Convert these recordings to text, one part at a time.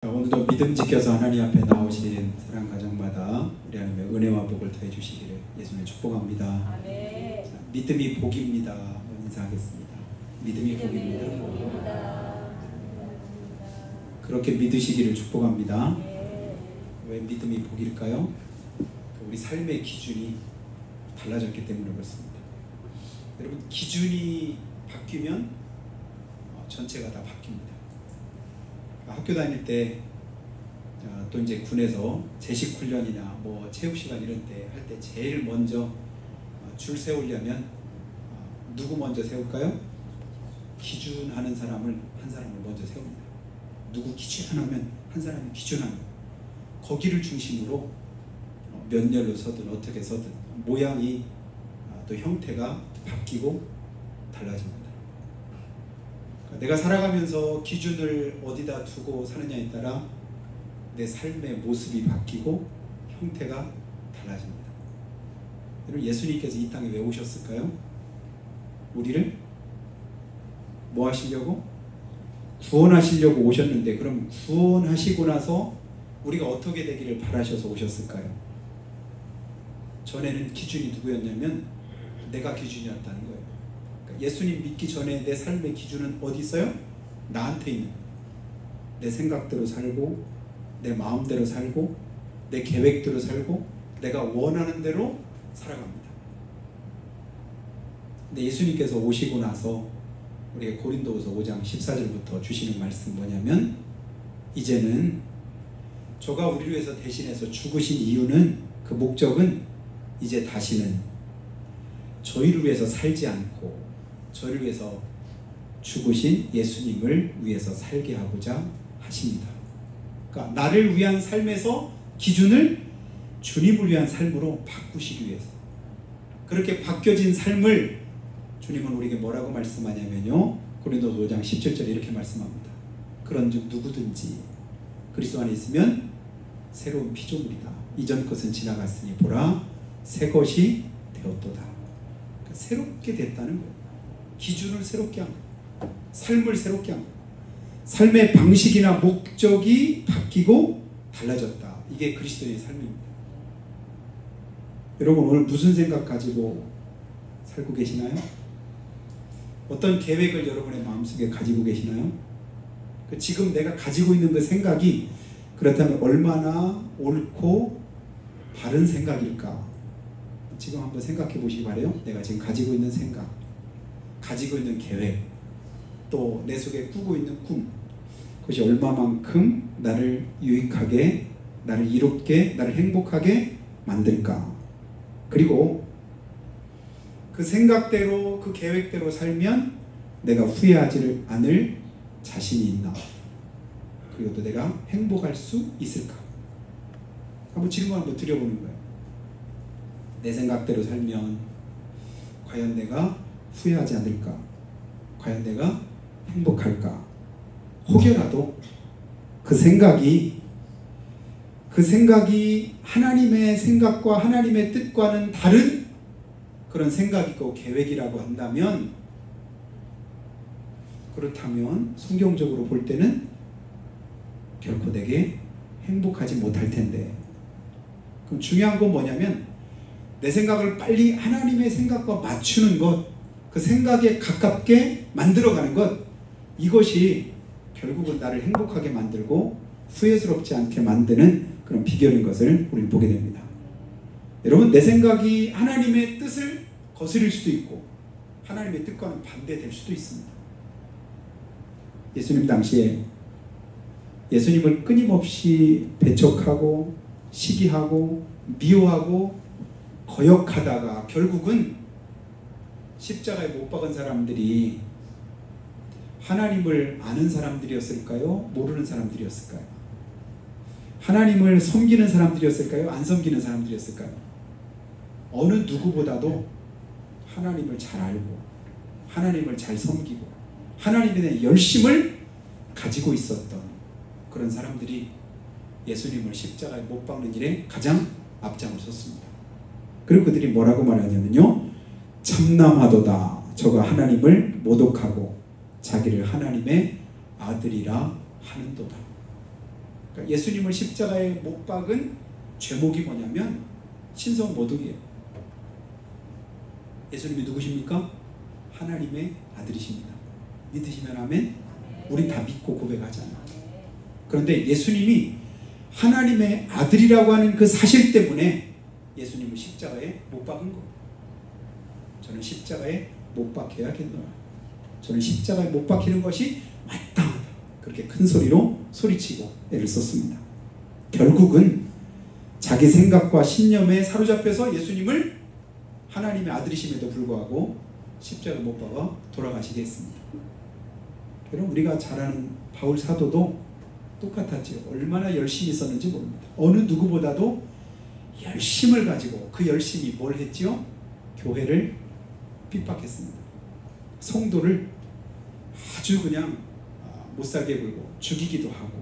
오늘도 믿음 지켜서 하나님 앞에 나오신 사랑 가정마다 우리 하나님의 은혜와 복을 더해 주시기를 예수님의 축복합니다. 아멘. 믿음이 복입니다. 인사하겠습니다. 믿음이 복입니다. 그렇게 믿으시기를 축복합니다. 왜 믿음이 복일까요? 우리 삶의 기준이 달라졌기 때문에 그렇습니다. 여러분, 기준이 바뀌면 전체가 다 바뀝니다. 학교 다닐 때 또 이제 군에서 제식 훈련이나 뭐 체육 시간 이런 때 할 때 제일 먼저 줄 세우려면 누구 먼저 세울까요? 기준하는 사람을 한 사람을 먼저 세웁니다. 누구 기준하면 한 사람이 기준하는 거기를 중심으로 몇 열로 서든 어떻게 서든 모양이 또 형태가 바뀌고 달라집니다. 내가 살아가면서 기준을 어디다 두고 사느냐에 따라 내 삶의 모습이 바뀌고 형태가 달라집니다. 여러분, 예수님께서 이 땅에 왜 오셨을까요? 우리를 뭐 하시려고? 구원하시려고 오셨는데, 그럼 구원하시고 나서 우리가 어떻게 되기를 바라셔서 오셨을까요? 전에는 기준이 누구였냐면 내가 기준이었다는 거예요. 예수님 믿기 전에 내 삶의 기준은 어디 있어요? 나한테 있는 거예요. 내 생각대로 살고, 내 마음대로 살고, 내 계획대로 살고, 내가 원하는 대로 살아갑니다. 근데 예수님께서 오시고 나서 우리가 고린도후서 5장 14절부터 주시는 말씀 뭐냐면, 이제는 저가 우리를 위해서 대신해서 죽으신 이유는, 그 목적은 이제 다시는 저희를 위해서 살지 않고 저를 위해서 죽으신 예수님을 위해서 살게 하고자 하십니다. 그러니까 나를 위한 삶에서 기준을 주님을 위한 삶으로 바꾸시기 위해서, 그렇게 바뀌어진 삶을 주님은 우리에게 뭐라고 말씀하냐면요, 고린도서 5장 17절에 이렇게 말씀합니다. 그런즉 누구든지 그리스도 안에 있으면 새로운 피조물이다. 이전 것은 지나갔으니 보라 새 것이 되었도다. 그러니까 새롭게 됐다는 거예요. 기준을 새롭게 한 거예요. 삶을 새롭게 한 거예요. 삶의 방식이나 목적이 바뀌고 달라졌다. 이게 그리스도의 삶입니다. 여러분, 오늘 무슨 생각 가지고 살고 계시나요? 어떤 계획을 여러분의 마음속에 가지고 계시나요? 지금 내가 가지고 있는 그 생각이 그렇다면 얼마나 옳고 바른 생각일까? 지금 한번 생각해 보시기 바라요. 내가 지금 가지고 있는 생각, 가지고 있는 계획, 또 내 속에 꾸고 있는 꿈, 그것이 얼마만큼 나를 유익하게, 나를 이롭게, 나를 행복하게 만들까? 그리고 그 생각대로, 그 계획대로 살면 내가 후회하지 않을 자신이 있나? 그리고 또 내가 행복할 수 있을까? 한번 질문 한번 드려보는 거예요. 내 생각대로 살면 과연 내가 후회하지 않을까? 과연 내가 행복할까? 혹여라도 그 생각이 하나님의 생각과 하나님의 뜻과는 다른 그런 생각이고 계획이라고 한다면, 그렇다면 성경적으로 볼 때는 결코 내게 행복하지 못할 텐데, 그럼 중요한 건 뭐냐면 내 생각을 빨리 하나님의 생각과 맞추는 것, 그 생각에 가깝게 만들어가는 것, 이것이 결국은 나를 행복하게 만들고 후회스럽지 않게 만드는 그런 비결인 것을 우리는 보게 됩니다. 여러분, 내 생각이 하나님의 뜻을 거스릴 수도 있고 하나님의 뜻과는 반대될 수도 있습니다. 예수님 당시에 예수님을 끊임없이 배척하고 시기하고 미워하고 거역하다가 결국은 십자가에 못 박은 사람들이 하나님을 아는 사람들이었을까요? 모르는 사람들이었을까요? 하나님을 섬기는 사람들이었을까요? 안 섬기는 사람들이었을까요? 어느 누구보다도 하나님을 잘 알고 하나님을 잘 섬기고 하나님에 대한 열심을 가지고 있었던 그런 사람들이 예수님을 십자가에 못 박는 일에 가장 앞장을 섰습니다. 그리고 그들이 뭐라고 말하냐면요, 참남하도다. 저가 하나님을 모독하고 자기를 하나님의 아들이라 하는도다. 그러니까 예수님을 십자가에 못 박은 죄목이 뭐냐면 신성 모독이에요. 예수님이 누구십니까? 하나님의 아들이십니다. 믿으시면 아멘? 우린 다 믿고 고백하잖아요. 그런데 예수님이 하나님의 아들이라고 하는 그 사실 때문에 예수님을 십자가에 못 박은 거예요. 저는 십자가에 못 박혀야겠노라. 저는 십자가에 못 박히는 것이 마땅하다. 그렇게 큰 소리로 소리치고 애를 썼습니다. 결국은 자기 생각과 신념에 사로잡혀서 예수님을 하나님의 아들이심에도 불구하고 십자가에 못 박아 돌아가시게 했습니다. 여러분, 우리가 잘 아는 바울 사도도 똑같았죠. 얼마나 열심히 썼는지 모릅니다. 어느 누구보다도 열심을 가지고 그 열심이 뭘 했죠? 교회를 핍박했습니다. 성도를 아주 그냥 못살게 굴고 죽이기도 하고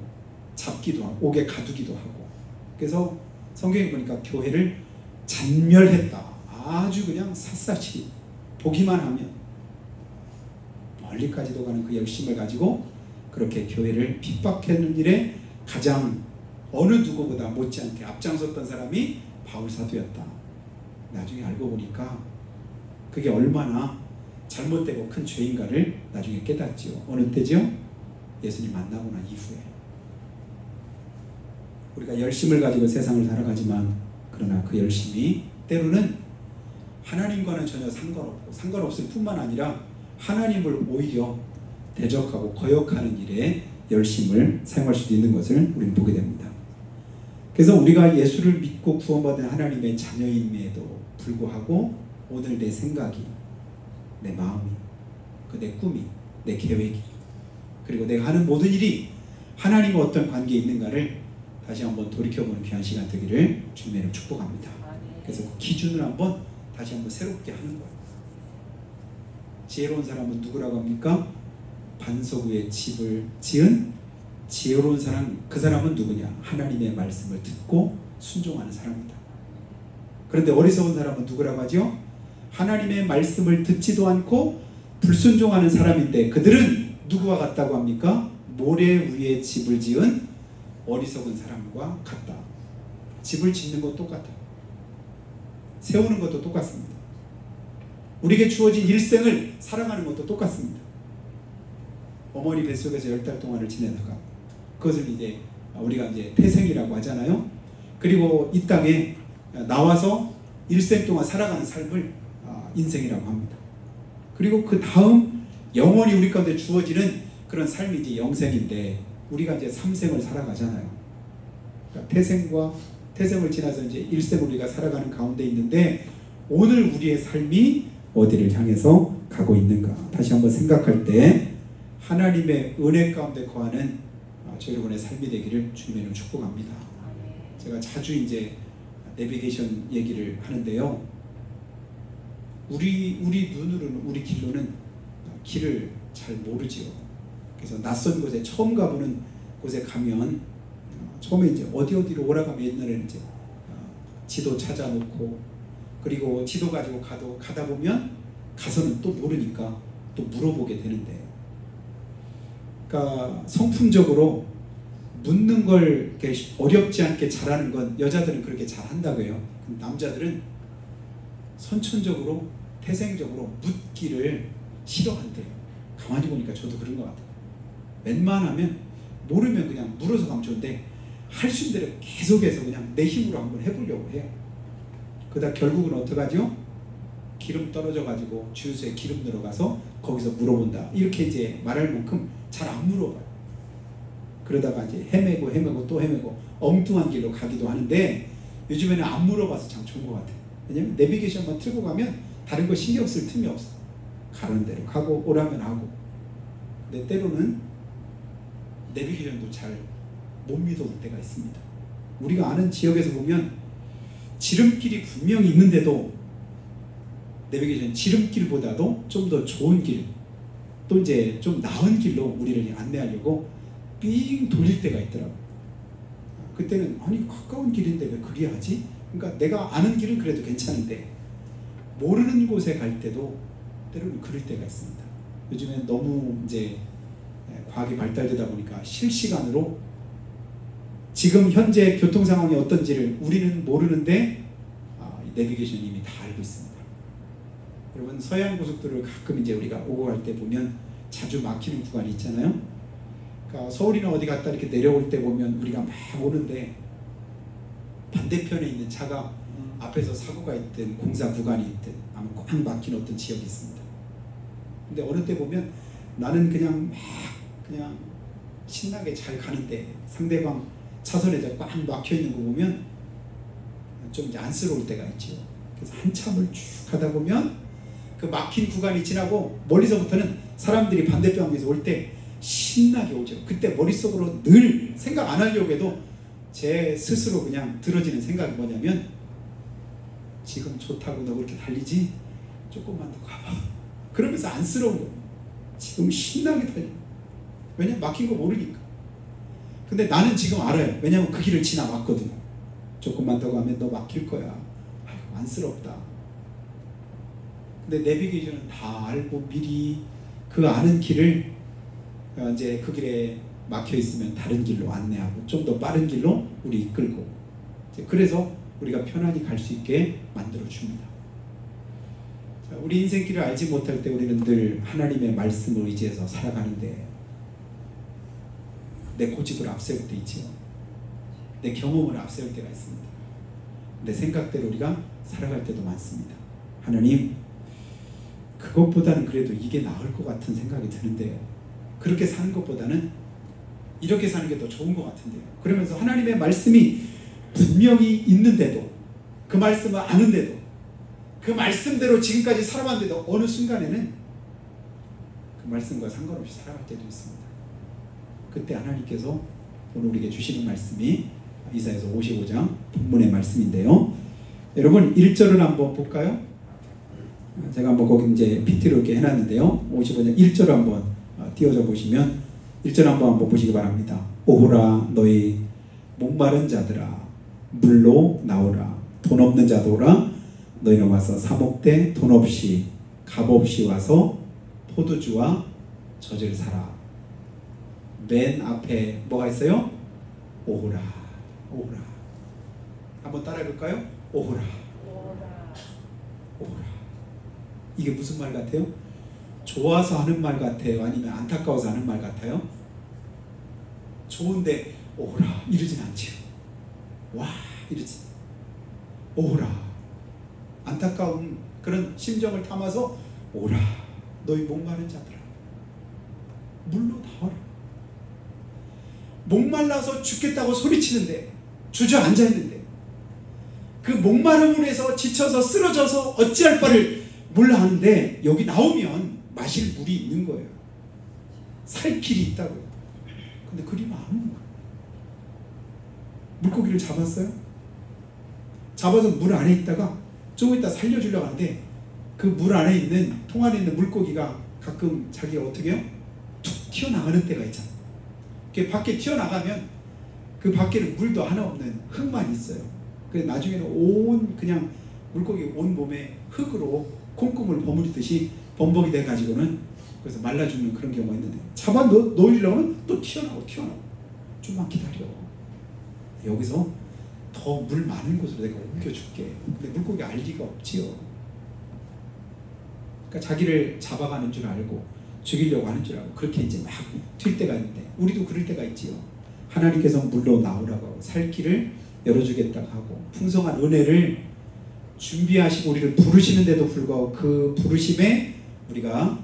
잡기도 하고 옥에 가두기도 하고, 그래서 성경에 보니까 교회를 잔멸했다. 아주 그냥 샅샅이 보기만 하면 멀리까지도 가는 그 열심을 가지고 그렇게 교회를 핍박하는 일에 가장 어느 누구보다 못지않게 앞장섰던 사람이 바울 사도였다. 나중에 알고 보니까 그게 얼마나 잘못되고 큰 죄인가를 나중에 깨닫지요. 어느 때죠? 예수님 만나고 난 이후에. 우리가 열심을 가지고 세상을 살아가지만 그러나 그 열심이 때로는 하나님과는 전혀 상관없을 뿐만 아니라 하나님을 오히려 대적하고 거역하는 일에 열심을 사용할 수도 있는 것을 우리는 보게 됩니다. 그래서 우리가 예수를 믿고 구원받은 하나님의 자녀임에도 불구하고 오늘 내 생각이, 내 마음이, 내 꿈이, 내 계획이, 그리고 내가 하는 모든 일이 하나님과 어떤 관계에 있는가를 다시 한번 돌이켜보는 귀한 시간 되기를 주님으로 축복합니다. 그래서 그 기준을 한번 다시 한번 새롭게 하는 거예요. 지혜로운 사람은 누구라고 합니까? 반석 위에 집을 지은 지혜로운 사람, 그 사람은 누구냐? 하나님의 말씀을 듣고 순종하는 사람이다. 그런데 어리석은 사람은 누구라고 하죠? 하나님의 말씀을 듣지도 않고 불순종하는 사람인데 그들은 누구와 같다고 합니까? 모래 위에 집을 지은 어리석은 사람과 같다. 집을 짓는 것 똑같아요. 세우는 것도 똑같습니다. 우리에게 주어진 일생을 살아가는 것도 똑같습니다. 어머니 뱃속에서 10달 동안을 지내다가 그것을 이제 우리가 이제 태생이라고 하잖아요. 그리고 이 땅에 나와서 일생 동안 살아가는 삶을 인생이라고 합니다. 그리고 그 다음 영원히 우리 가운데 주어지는 그런 삶이 이제 영생인데 우리가 이제 3생을 살아가잖아요. 그러니까 태생을 지나서 이제 일생을 우리가 살아가는 가운데 있는데 오늘 우리의 삶이 어디를 향해서 가고 있는가 다시 한번 생각할 때 하나님의 은혜 가운데 거하는 저 여러분의 삶이 되기를 주님의 축복합니다. 제가 자주 이제 내비게이션 얘기를 하는데요. 우리 눈으로는, 우리 길로는 길을 잘 모르지요. 그래서 낯선 곳에 처음 가보는 곳에 가면 처음에 이제 어디로 오라가면 옛날에는 이제 지도 찾아놓고 그리고 지도 가지고 가다 보면 가서는 또 모르니까 또 물어보게 되는데, 그러니까 성품적으로 묻는 걸 이렇게 어렵지 않게 잘하는 건 여자들은 그렇게 잘한다고요. 남자들은 선천적으로 태생적으로 묻기를 싫어한대요. 가만히 보니까 저도 그런 것 같아요. 웬만하면 모르면 그냥 물어서 가면 좋은데 할 수 있는 대로 계속해서 그냥 내 힘으로 한번 해보려고 해요. 그러다 결국은 어떡하죠? 기름 떨어져 가지고 주유소에 기름 들어가서 거기서 물어본다 이렇게 이제 말할 만큼 잘 안 물어봐요. 그러다가 이제 헤매고 또 헤매고 엉뚱한 길로 가기도 하는데 요즘에는 안 물어봐서 참 좋은 것 같아요. 왜냐면 내비게이션만 틀고 가면 다른 거 신경 쓸 틈이 없어. 가는 대로 가고 오라면 하고. 근데 때로는 내비게이션도 잘 못 믿어올 때가 있습니다. 우리가 아는 지역에서 보면 지름길이 분명히 있는데도 내비게이션 지름길보다도 좀 더 좋은 길, 또 이제 좀 나은 길로 우리를 안내하려고 삥 돌릴 때가 있더라고요. 그때는 아니 가까운 길인데 왜 그리 하지? 그러니까 내가 아는 길은 그래도 괜찮은데 모르는 곳에 갈 때도 때로는 그럴 때가 있습니다. 요즘엔 너무 이제 과학이 발달되다 보니까 실시간으로 지금 현재 교통 상황이 어떤지를 우리는 모르는데 내비게이션이 이미 다 알고 있습니다. 여러분 서해안고속도로를 가끔 이제 우리가 오고 갈 때 보면 자주 막히는 구간이 있잖아요. 그러니까 서울이나 어디 갔다 이렇게 내려올 때 보면 우리가 막 오는데 반대편에 있는 차가 앞에서 사고가 있든 공사 구간이 있든 아마 꽉 막힌 어떤 지역이 있습니다. 근데 어느 때 보면 나는 그냥 신나게 잘 가는데 상대방 차선에 꽉 막혀 있는 거 보면 좀 이제 안쓰러울 때가 있죠. 그래서 한참을 쭉 가다 보면 그 막힌 구간이 지나고 멀리서부터는 사람들이 반대편에서 올 때 신나게 오죠. 그때 머릿속으로 늘 생각 안 하려고 해도 제 스스로 그냥 들어지는 생각이 뭐냐면 지금 좋다고 너 그렇게 달리지? 조금만 더 가봐. 그러면서 안쓰러운 거예요. 지금 신나게 달려. 왜냐면 막힌 거 모르니까. 근데 나는 지금 알아요. 왜냐면 그 길을 지나왔거든요. 조금만 더 가면 너 막힐 거야. 아이고, 안쓰럽다. 근데 내비게이션은 다 알고 미리 그 아는 길을 이제 그 길에 막혀 있으면 다른 길로 안내하고 좀 더 빠른 길로 우리 이끌고 그래서 우리가 편안히 갈 수 있게 만들어 줍니다. 우리 인생길을 알지 못할 때 우리는 늘 하나님의 말씀을 의지해서 살아가는데 내 고집을 앞세울 때 있지요. 내 경험을 앞세울 때가 있습니다. 내 생각대로 우리가 살아갈 때도 많습니다. 하나님, 그것보다는 그래도 이게 나을 것 같은 생각이 드는데요. 그렇게 사는 것보다는 이렇게 사는 게 더 좋은 것 같은데요. 그러면서 하나님의 말씀이 분명히 있는데도 그 말씀을 아는데도 그 말씀대로 지금까지 살아왔는데도 어느 순간에는 그 말씀과 상관없이 살아갈 때도 있습니다. 그때 하나님께서 오늘 우리에게 주시는 말씀이 이사야서 55장 본문의 말씀인데요. 여러분 1절을 한번 볼까요? 제가 한번 거기 이제 PT로 이렇게 해놨는데요. 55장 1절을 한번 띄워져 보시면 1절 한번 보시기 바랍니다. 오호라 너희 목마른 자들아 물로 나오라. 돈 없는 자도 오라. 너희는 와서 사목대 돈 없이 값 없이 와서 포도주와 젖을 사라. 맨 앞에 뭐가 있어요? 오호라. 오호라. 한번 따라해 볼까요? 오호라. 오호라. 이게 무슨 말 같아요? 좋아서 하는 말 같아요? 아니면 안타까워서 하는 말 같아요? 좋은데 오호라 이러진 않지요. 와 이러지. 오호라. 안타까운 그런 심정을 담아서 오라. 너희 목마른 자들아 물로 나와라. 목말라서 죽겠다고 소리치는데 주저앉아 있는데 그 목마름으로 해서 지쳐서 쓰러져서 어찌할 바를 몰라 하는데 여기 나오면 마실 물이 있는 거예요. 살 길이 있다고요. 근데 그리면 안 오는 거예요. 물고기를 잡았어요. 잡아서 물 안에 있다가 조금 있다 살려주려고 하는데 그 물 안에 있는 통 안에 있는 물고기가 가끔 자기가 어떻게 해요? 툭 튀어나가는 때가 있잖아요. 밖에 튀어나가면 그 밖에는 물도 하나 없는 흙만 있어요. 그래서 나중에는 온 그냥 물고기 온 몸에 흙으로 콩고물 버무리듯이 범벅이 돼가지고는 그래서 말라 죽는 그런 경우가 있는데 잡아 놓으려고 하면 또 튀어나오고 좀만 기다려. 여기서 더 물 많은 곳으로 내가 옮겨줄게. 근데 물고기 알 리가 없지요. 그러니까 자기를 잡아가는 줄 알고 죽이려고 하는 줄 알고 그렇게 이제 막 튈 때가 있는데 우리도 그럴 때가 있지요. 하나님께서 물로 나오라고 하고 살 길을 열어주겠다고 하고 풍성한 은혜를 준비하시고 우리를 부르시는데도 불구하고 그 부르심에 우리가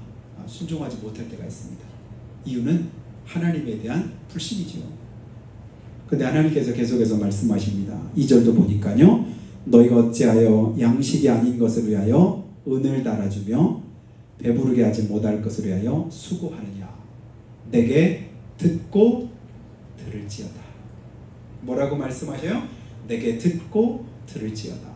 순종하지 못할 때가 있습니다. 이유는 하나님에 대한 불신이지요. 근데 하나님께서 계속해서 말씀하십니다. 2절도 보니까요. 너희가 어찌하여 양식이 아닌 것을 위하여 은을 달아주며 배부르게 하지 못할 것을 위하여 수고하느냐. 내게 듣고 들을지어다. 뭐라고 말씀하셔요? 내게 듣고 들을지어다.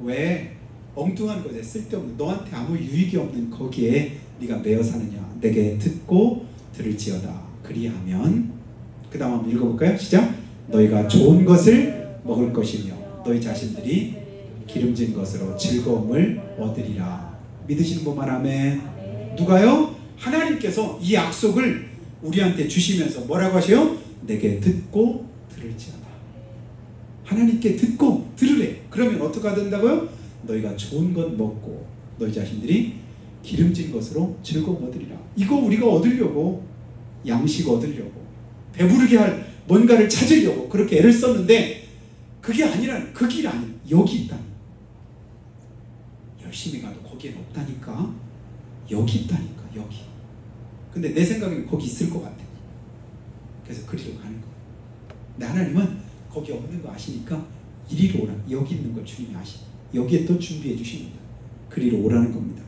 왜 엉뚱한 것에 쓸데없는 너한테 아무 유익이 없는 거기에 네가 매여 사느냐. 내게 듣고 들을지어다. 그리하면 그 다음 한번 읽어볼까요? 시작. 너희가 좋은 것을 먹을 것이며 너희 자신들이 기름진 것으로 즐거움을 얻으리라. 믿으시는 분만 아멘. 누가요? 하나님께서 이 약속을 우리한테 주시면서 뭐라고 하셔요? 내게 듣고 들을지어다. 하나님께 듣고 들으래. 그러면 어떻게 된다고요? 너희가 좋은 것 먹고 너희 자신들이 기름진 것으로 즐거움 얻으리라. 이거 우리가 얻으려고, 양식 얻으려고, 배부르게 할 뭔가를 찾으려고 그렇게 애를 썼는데 그게 아니라, 그 길 아니라 여기 있다. 열심히 가도 거기엔 없다니까. 여기 있다니까. 여기. 근데 내 생각에는 거기 있을 것 같아. 그래서 그리로 가는 거야. 근데 하나님은 거기 없는 거 아시니까 이리로 오라. 여기 있는 걸 주님이 아시니 여기에 또 준비해 주십니다. 그리로 오라는 겁니다.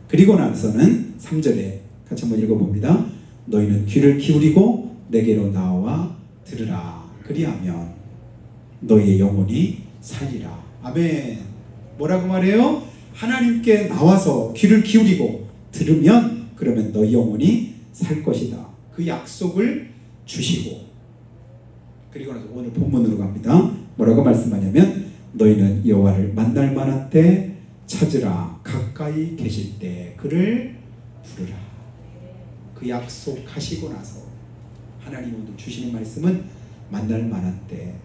그리고 나서는 3절에 같이 한번 읽어봅니다. 너희는 귀를 기울이고 내게로 나와 들으라. 그리하면 너희의 영혼이 살리라. 아멘. 뭐라고 말해요? 하나님께 나와서 귀를 기울이고 들으면 그러면 너희 영혼이 살 것이다. 그 약속을 주시고, 그리고 나서 오늘 본문으로 갑니다. 뭐라고 말씀하냐면 너희는 여호와를 만날 만한 때 찾으라. 가까이 계실 때 그를 부르라. 그 약속하시고 나서 하나님 오늘 주시는 말씀은 만날 만한 때,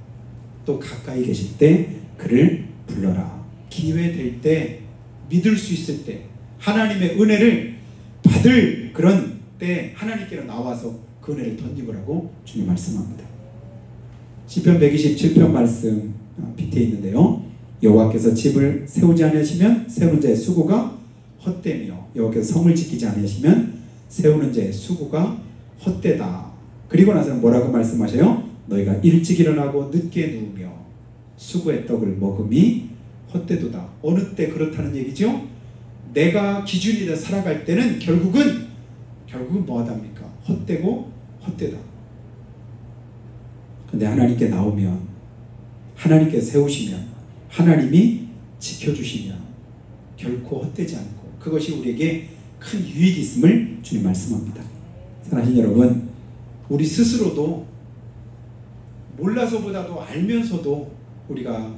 또 가까이 계실 때 그를 불러라. 기회 될 때, 믿을 수 있을 때, 하나님의 은혜를 받을 그런 때 하나님께로 나와서 그 은혜를 덧입으라고 주님 말씀합니다. 시편 127편 말씀 밑에 있는데요. 여호와께서 집을 세우지 않으시면 세우는 자의 수고가 헛되며 여호와께서 성을 지키지 않으시면 세우는 자의 수고가 헛되다. 그리고 나서는 뭐라고 말씀하셔요? 너희가 일찍 일어나고 늦게 누우며 수고의 떡을 먹음이 헛되도다. 어느 때 그렇다는 얘기죠? 내가 기준이 돼 살아갈 때는 결국은 뭐하답니까? 헛되고 헛되다. 근데 하나님께 나오면, 하나님께 세우시면, 하나님이 지켜주시면 결코 헛되지 않고 그것이 우리에게 큰 유익이 있음을 주님 말씀합니다. 사랑하는 여러분, 우리 스스로도 몰라서보다도 알면서도 우리가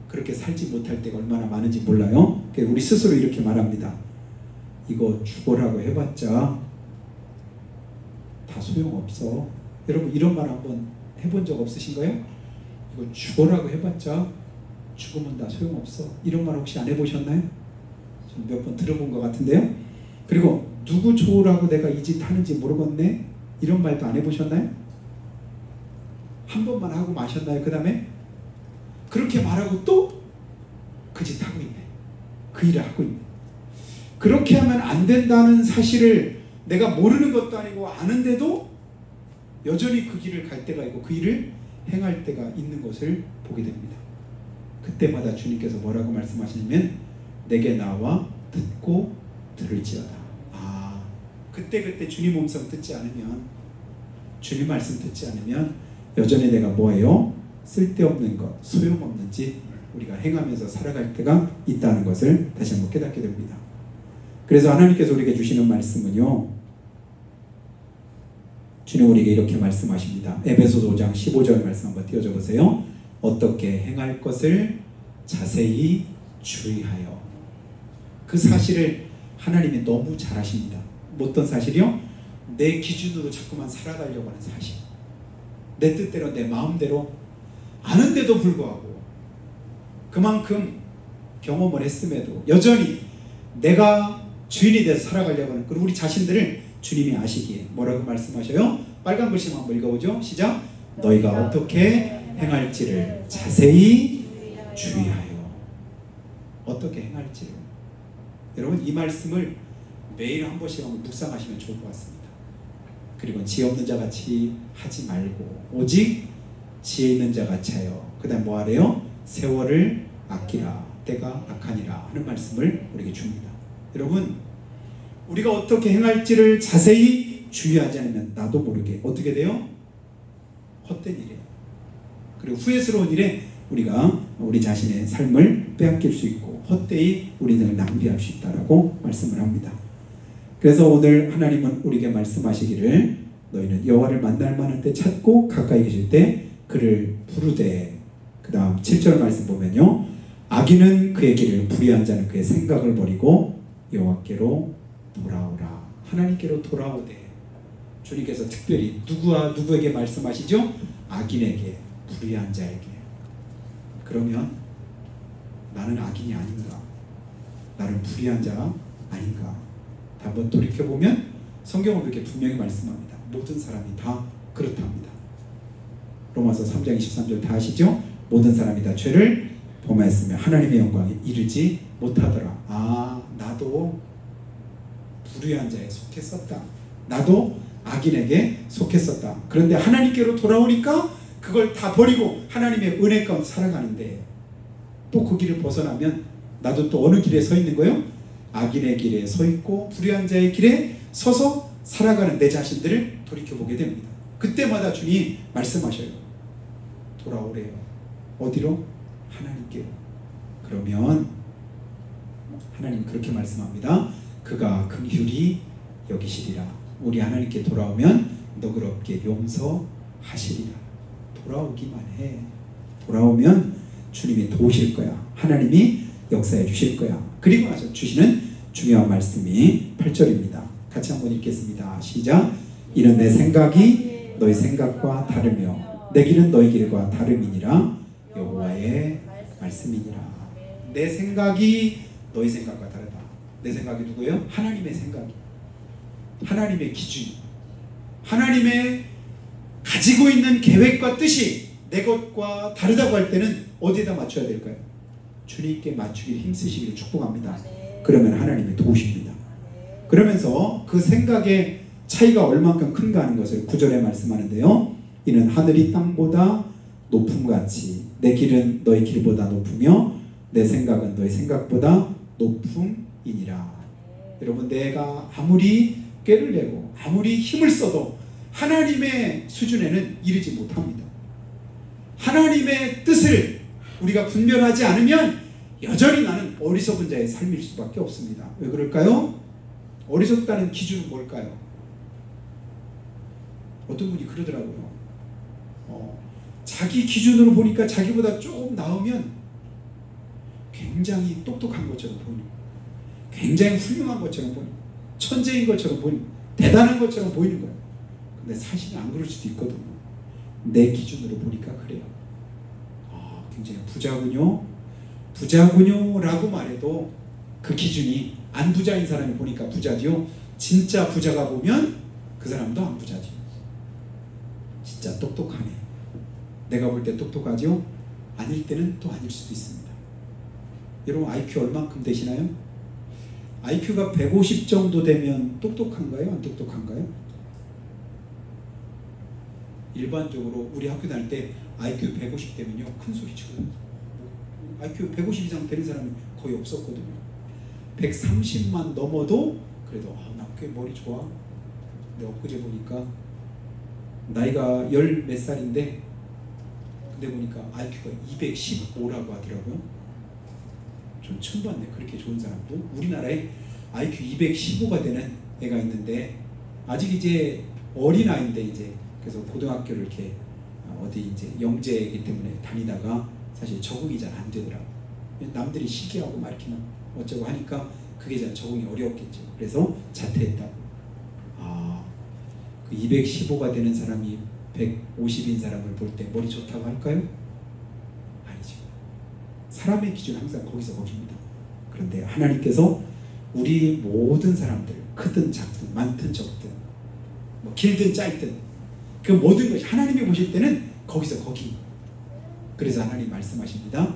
그렇게 살지 못할 때가 얼마나 많은지 몰라요. 우리 스스로 이렇게 말합니다. 이거 죽어라고 해봤자 다 소용없어. 여러분 이런 말 한번 해본 적 없으신가요? 이거 죽어라고 해봤자 죽으면 다 소용없어. 이런 말 혹시 안 해보셨나요? 좀 몇 번 들어본 것 같은데요. 그리고 누구 좋으라고 내가 이 짓 하는지 모르겠네. 이런 말도 안 해보셨나요? 한 번만 하고 마셨나요? 그 다음에 그렇게 말하고 또 그 짓 하고 있네. 그 일을 하고 있네. 그렇게 하면 안 된다는 사실을 내가 모르는 것도 아니고 아는데도 여전히 그 길을 갈 때가 있고 그 일을 행할 때가 있는 것을 보게 됩니다. 그때마다 주님께서 뭐라고 말씀하시냐면 내게 나와 듣고 들을지어다. 아, 그때 주님 음성 듣지 않으면, 주님 말씀 듣지 않으면 여전히 내가 뭐예요? 쓸데없는 것, 소용없는 짓 우리가 행하면서 살아갈 때가 있다는 것을 다시 한번 깨닫게 됩니다. 그래서 하나님께서 우리에게 주시는 말씀은요, 주님 우리에게 이렇게 말씀하십니다. 에베소서 5장 15절 말씀 한번 띄워줘 보세요. 어떻게 행할 것을 자세히 주의하여. 그 사실을 하나님이 너무 잘 아십니다. 어떤 사실이요? 내 기준으로 자꾸만 살아가려고 하는 사실. 내 뜻대로 내 마음대로 아는데도 불구하고 그만큼 경험을 했음에도 여전히 내가 주인이 돼서 살아가려고 하는, 그리고 우리 자신들을 주님이 아시기에 뭐라고 말씀하셔요? 빨간 글씨 한번 읽어보죠. 시작. 너희가 어떻게 행할지를 자세히 주의하여. 어떻게 행할지를. 여러분 이 말씀을 매일 한 번씩 한번 묵상하시면 좋을 것 같습니다. 그리고 지혜 없는 자같이 하지 말고 오직 지혜 있는 자같이 하여. 그 다음 뭐 하래요? 세월을 아끼라. 때가 악하니라 하는 말씀을 우리에게 줍니다. 여러분 우리가 어떻게 행할지를 자세히 주의하지 않으면 나도 모르게 어떻게 돼요? 헛된 일이에요. 그리고 후회스러운 일에 우리가 우리 자신의 삶을 빼앗길 수 있고 헛되이 우리는 낭비할 수 있다라고 말씀을 합니다. 그래서 오늘 하나님은 우리에게 말씀하시기를 너희는 여호와를 만날 만한 때 찾고 가까이 계실 때 그를 부르되. 그 다음 7절 말씀 보면요, 악인은 그의 길을 불의한 자는 그의 생각을 버리고 여호와께로 돌아오라. 하나님께로 돌아오되. 주님께서 특별히 누구에게 말씀하시죠? 악인에게, 불의한 자에게. 그러면 나는 악인이 아닌가? 나는 불의한 자 아닌가? 한번 돌이켜보면 성경은 그렇게 분명히 말씀합니다. 모든 사람이 다 그렇답니다. 로마서 3장 23절 다 아시죠? 모든 사람이 다 죄를 범하였으며 하나님의 영광에 이르지 못하더라. 아, 나도 불의한 자에 속했었다. 나도 악인에게 속했었다. 그런데 하나님께로 돌아오니까 그걸 다 버리고 하나님의 은혜 가운데 살아가는데, 또 그 길을 벗어나면 나도 또 어느 길에 서 있는 거예요? 악인의 길에 서 있고 불의한 자의 길에 서서 살아가는 내 자신들을 돌이켜보게 됩니다. 그때마다 주님 말씀하셔요. 돌아오래요. 어디로? 하나님께로. 그러면 하나님 그렇게 말씀합니다. 그가 긍휼히 여기시리라. 우리 하나님께 돌아오면 너그럽게 용서하시리라. 돌아오기만 해. 돌아오면 주님이 도우실 거야. 하나님이 역사해 주실 거야. 그리고 나서 주시는 중요한 말씀이 8절입니다. 같이 한번 읽겠습니다. 시작. 이는 내 생각이 너희 생각과 다르며 내 길은 너희 길과 다름이니라. 여호와의 말씀이니라. 내 생각이 너희 생각과 다르다. 내 생각이 누구예요? 하나님의 생각이. 하나님의 기준. 하나님의 가지고 있는 계획과 뜻이 내 것과 다르다고 할 때는 어디에다 맞춰야 될까요? 주님께 맞추길 힘쓰시기를 축복합니다. 그러면 하나님이 도우십니다. 그러면서 그 생각의 차이가 얼만큼 큰가 하는 것을 9절에 말씀하는데요. 이는 하늘이 땅보다 높음같이 내 길은 너희 길보다 높으며 내 생각은 너희 생각보다 높음이니라. 여러분, 내가 아무리 꾀를 내고 아무리 힘을 써도 하나님의 수준에는 이르지 못합니다. 하나님의 뜻을 우리가 분별하지 않으면 여전히 나는 어리석은 자의 삶일 수밖에 없습니다. 왜 그럴까요? 어리석다는 기준은 뭘까요? 어떤 분이 그러더라고요. 자기 기준으로 보니까 자기보다 조금 나으면 굉장히 똑똑한 것처럼 보이는, 굉장히 훌륭한 것처럼 보이는, 천재인 것처럼 보이는, 대단한 것처럼 보이는 거예요. 근데 사실은 안 그럴 수도 있거든요. 내 기준으로 보니까 그래요. 굉장히 부자군요. 부자군요 라고 말해도 그 기준이 안 부자인 사람이 보니까 부자지요. 진짜 부자가 보면 그 사람도 안 부자지요. 진짜 똑똑하네. 내가 볼 때 똑똑하지요. 아닐 때는 또 아닐 수도 있습니다. 여러분, IQ 얼만큼 되시나요? IQ가 150 정도 되면 똑똑한가요? 안 똑똑한가요? 일반적으로 우리 학교 다닐 때 IQ 150 되면요 큰 소리 치거든요. IQ 150 이상 되는 사람이 거의 없었거든요. 130만 넘어도 그래도 나 꽤 머리 좋아. 근데 엊그제 보니까 나이가 열 몇 살인데 근데 보니까 IQ가 215라고 하더라고요. 좀 처음 봤네. 그렇게 좋은 사람도. 우리나라에 IQ 215가 되는 애가 있는데 아직 이제 어린아이인데 이제 그래서 고등학교를 이렇게 어디 이제 영재이기 때문에 다니다가 사실 적응이 잘 안 되더라고. 남들이 시기하고 막 이렇게 막 어쩌고 하니까 그게 잘 적응이 어려웠겠죠. 그래서 자퇴했다고. 그 215가 되는 사람이 150인 사람을 볼 때 머리 좋다고 할까요? 아니죠. 사람의 기준 항상 거기서 거깁니다. 그런데 하나님께서 우리 모든 사람들, 크든 작든 많든 적든 뭐 길든 짧든 그 모든 것이 하나님이 보실 때는 거기서 거기. 그래서 하나님 말씀하십니다.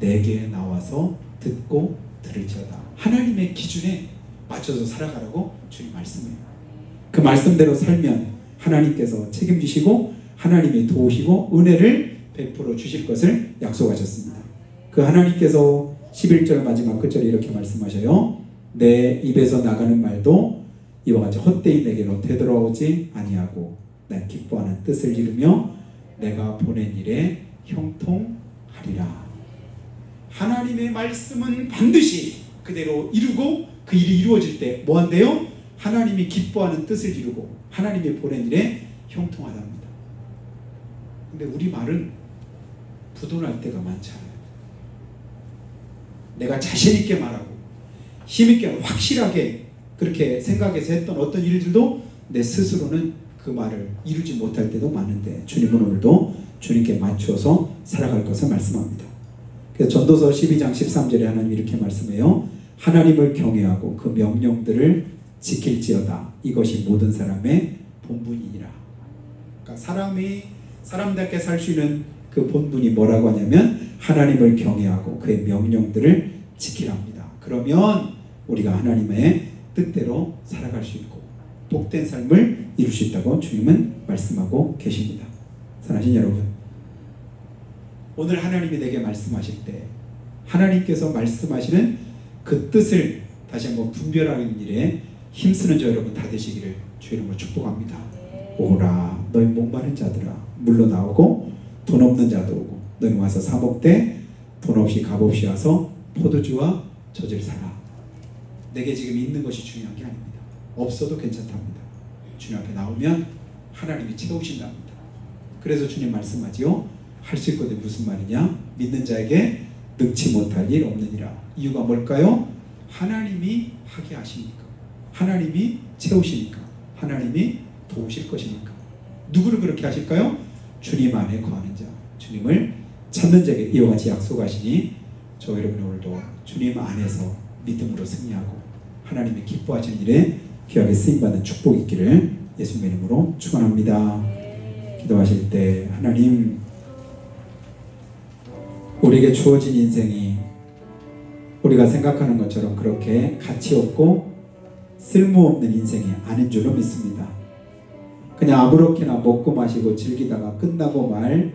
내게 나와서 듣고 들을지어다. 하나님의 기준에 맞춰서 살아가라고 주님 말씀해요. 그 말씀대로 살면 하나님께서 책임지시고 하나님이 도우시고 은혜를 베풀어 주실 것을 약속하셨습니다. 그 하나님께서 11절 마지막 끝절에 이렇게 말씀하셔요. 내 입에서 나가는 말도 이와 같이 헛되이 내게로 되돌아오지 아니하고 난 기뻐하는 뜻을 이루며 내가 보낸 일에 형통하리라. 하나님의 말씀은 반드시 그대로 이루고 그 일이 이루어질 때 뭐한대요? 하나님이 기뻐하는 뜻을 이루고 하나님이 보낸 일에 형통하답니다. 근데 우리 말은 부도날 때가 많잖아요. 내가 자신 있게 말하고 힘 있게 확실하게 그렇게 생각해서 했던 어떤 일들도 내 스스로는 그 말을 이루지 못할 때도 많은데 주님은 오늘도 주님께 맞추어서 살아갈 것을 말씀합니다. 그래서 전도서 12장 13절에 하나님이 이렇게 말씀해요. 하나님을 경외하고 그 명령들을 지킬지어다. 이것이 모든 사람의 본분이니라. 그러니까 사람답게 살 수 있는 그 본분이 뭐라고 하냐면 하나님을 경외하고 그의 명령들을 지키랍니다. 그러면 우리가 하나님의 뜻대로 살아갈 수 있고 복된 삶을 이룰 수 있다고 주님은 말씀하고 계십니다. 사랑하신 여러분, 오늘 하나님이 내게 말씀하실 때 하나님께서 말씀하시는 그 뜻을 다시 한번 분별하는 일에 힘쓰는 저 여러분 다 되시기를 주 이름으로 축복합니다. 오라 너희 목마른 자들아 물러 나오고 돈 없는 자도 오고 너희는 와서 사 먹되 돈 없이 값 없이 와서 포도주와 젖을 사라. 내게 지금 있는 것이 중요한 게 아닙니다. 없어도 괜찮답니다. 주님 앞에 나오면 하나님이 채우신답니다. 그래서 주님 말씀하지요. 할 수 있거든. 무슨 말이냐? 믿는 자에게 능치 못할 일 없느니라. 이유가 뭘까요? 하나님이 하게 하시니까, 하나님이 채우시니까, 하나님이 도우실 것이니까. 누구를 그렇게 하실까요? 주님 안에 거하는 자, 주님을 찾는 자에게 이와 같이 약속하시니 저 여러분 오늘도 주님 안에서 믿음으로 승리하고 하나님이 기뻐하시는 일에 귀하게 쓰임받는 축복이 있기를 예수님의 이름으로 축원합니다. 기도하실 때 하나님, 우리에게 주어진 인생이 우리가 생각하는 것처럼 그렇게 가치 없고 쓸모없는 인생이 아닌 줄로 믿습니다. 그냥 아무렇게나 먹고 마시고 즐기다가 끝나고 말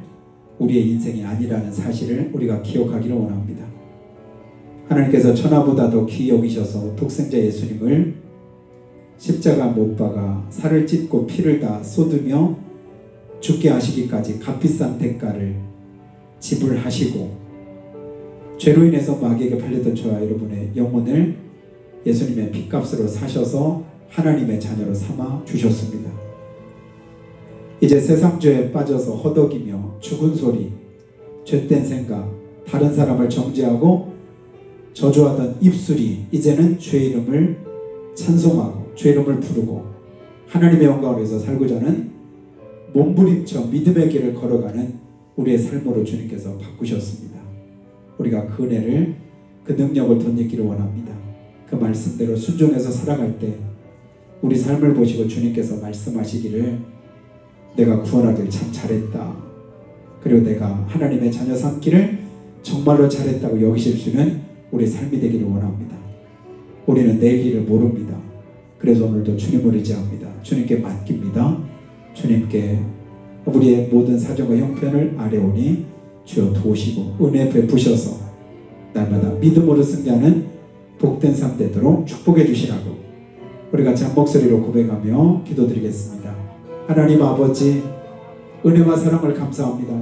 우리의 인생이 아니라는 사실을 우리가 기억하기를 원합니다. 하나님께서 천하보다 더 귀히 여기셔서 독생자 예수님을 십자가 못 박아 살을 찢고 피를 다 쏟으며 죽게 하시기까지 값비싼 대가를 지불하시고 죄로 인해서 마귀에게 팔렸던 저와 여러분의 영혼을 예수님의 핏값으로 사셔서 하나님의 자녀로 삼아 주셨습니다. 이제 세상 죄에 빠져서 허덕이며 죽은 소리, 죄된 생각, 다른 사람을 정죄하고 저주하던 입술이 이제는 죄 이름을 찬송하고 죄 이름을 부르고 하나님의 영광을 위해서 살고자 하는 몸부림쳐 믿음의 길을 걸어가는 우리의 삶으로 주님께서 바꾸셨습니다. 우리가 그 은혜를, 그 능력을 덧입기를 원합니다. 그 말씀대로 순종해서 살아갈 때 우리 삶을 보시고 주님께서 말씀하시기를 내가 구원하길 참 잘했다. 그리고 내가 하나님의 자녀 삼기를 정말로 잘했다고 여기실 수 있는 우리 삶이 되기를 원합니다. 우리는 내일 일을 모릅니다. 그래서 오늘도 주님을 의지합니다. 주님께 맡깁니다. 주님께 우리의 모든 사정과 형편을 아뢰오니 주여 도우시고 은혜 베푸셔서 날마다 믿음으로 승리하는 복된 삶 되도록 축복해 주시라고 우리 같이 한 목소리로 고백하며 기도드리겠습니다. 하나님 아버지, 은혜와 사랑을 감사합니다.